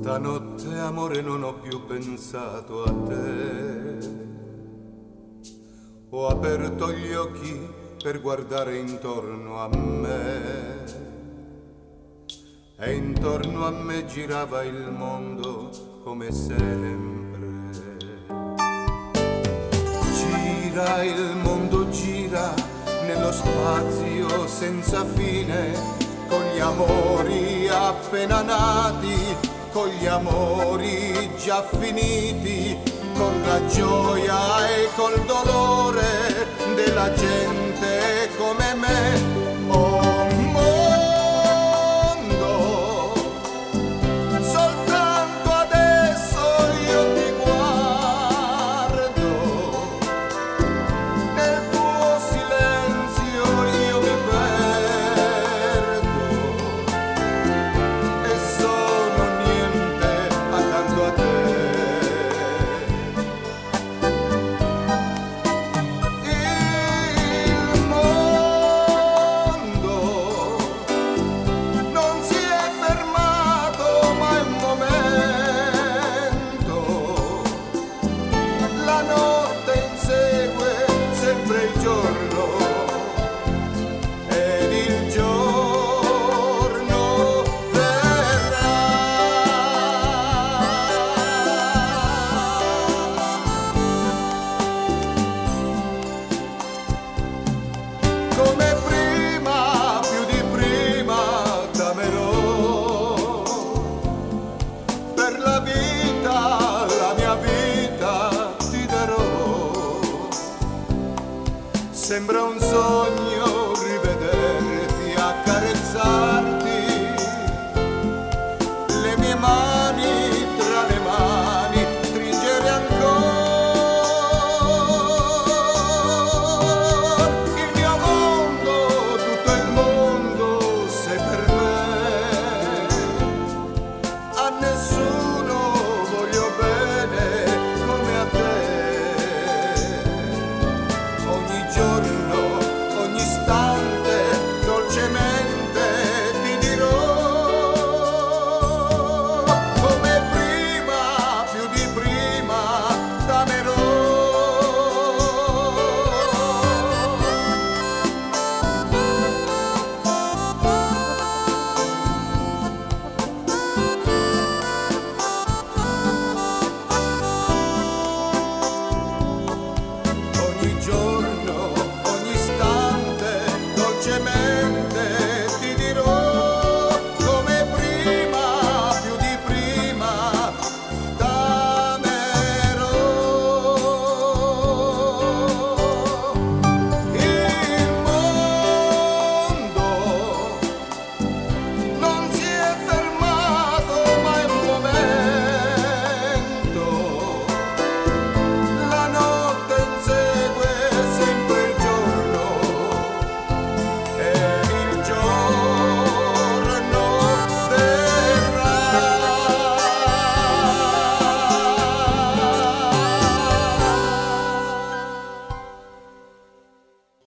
Stanotte, amore, non ho più pensato a te. Ho aperto gli occhi per guardare intorno a me e intorno a me girava il mondo come sempre. Gira, il mondo gira nello spazio senza fine, con gli amori appena nati, con gli amori già finiti, con la gioia e col dolore della gente come me. Oh mondo, soltanto adesso io ti guardo, nel tuo silenzio io mi perdo e sono niente accanto a te. Come prima, più di prima t'amerò, per la vita, la mia vita ti darò. Sembra un sogno